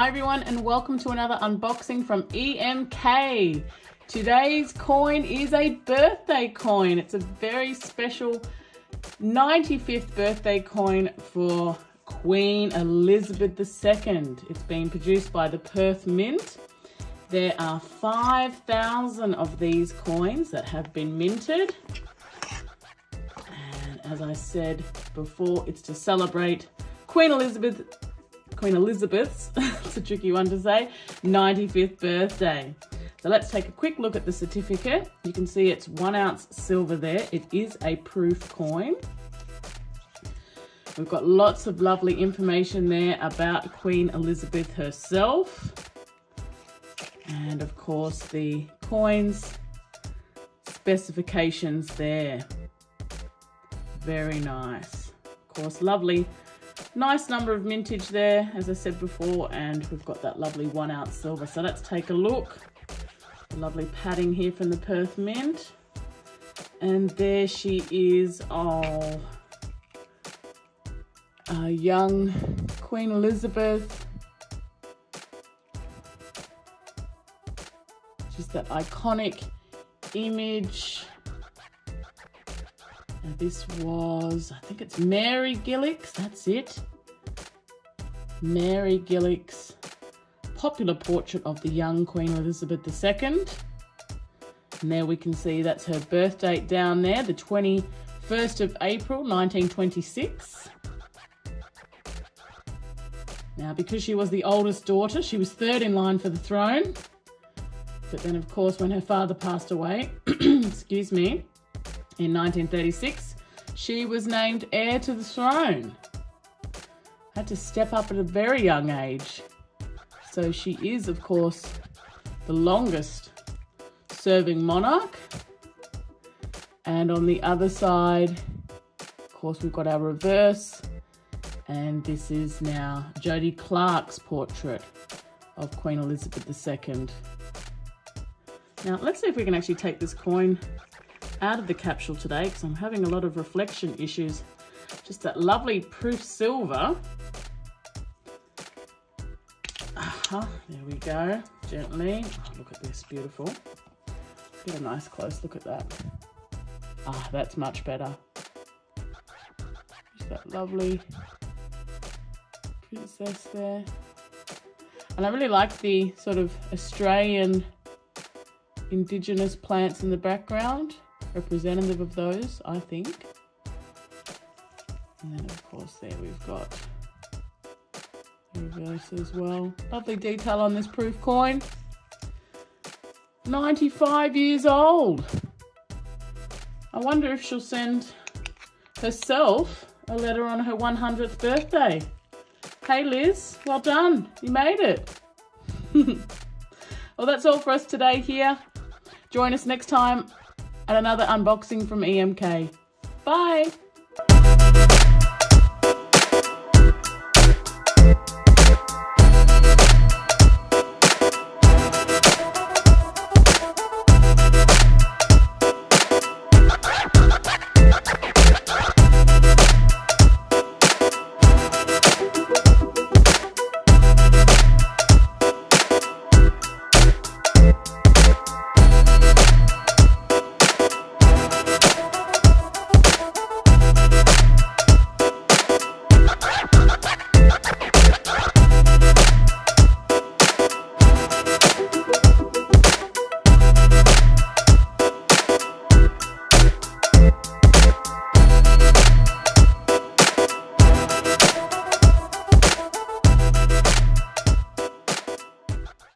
Hi everyone and welcome to another unboxing from EMK. Today's coin is a birthday coin. It's a very special 95th birthday coin for Queen Elizabeth II. It's been produced by the Perth Mint. There are 5,000 of these coins that have been minted. And as I said before, it's to celebrate Queen Elizabeth's, it's a tricky one to say, 95th birthday. So let's take a quick look at the certificate. You can see it's 1 ounce silver there. It is a proof coin. We've got lots of lovely information there about Queen Elizabeth herself. And of course the coins specifications there. Very nice. Of course, lovely. Nice number of mintage there, as I said before, and we've got that lovely 1 ounce silver. So let's take a look. The lovely padding here from the Perth Mint. And there she is, oh, young Queen Elizabeth. Just that iconic image. And this was, I think it's Mary Gillick, that's it. Mary Gillick's popular portrait of the young Queen Elizabeth II. And there we can see that's her birth date down there, the 21st of April, 1926. Now, because she was the oldest daughter, she was third in line for the throne. But then, of course, when her father passed away, excuse me, in 1936, she was named heir to the throne. Had to step up at a very young age. So she is, of course, the longest serving monarch. And on the other side, of course, we've got our reverse. And this is now Jody Clark's portrait of Queen Elizabeth II. Now, let's see if we can actually take this coin out of the capsule today, because I'm having a lot of reflection issues. Just that lovely proof silver. There we go, gently. Oh, look at this, beautiful. Get a nice close look at that. Ah, that's much better. Just that lovely princess there. And I really like the sort of Australian indigenous plants in the background, representative of those, I think. And then of course there we've got the reverse as well. Lovely detail on this proof coin. 95 years old. I wonder if she'll send herself a letter on her 100th birthday. Hey Liz, well done, you made it. Well, that's all for us today here. Join us next time at another unboxing from EMK. Bye.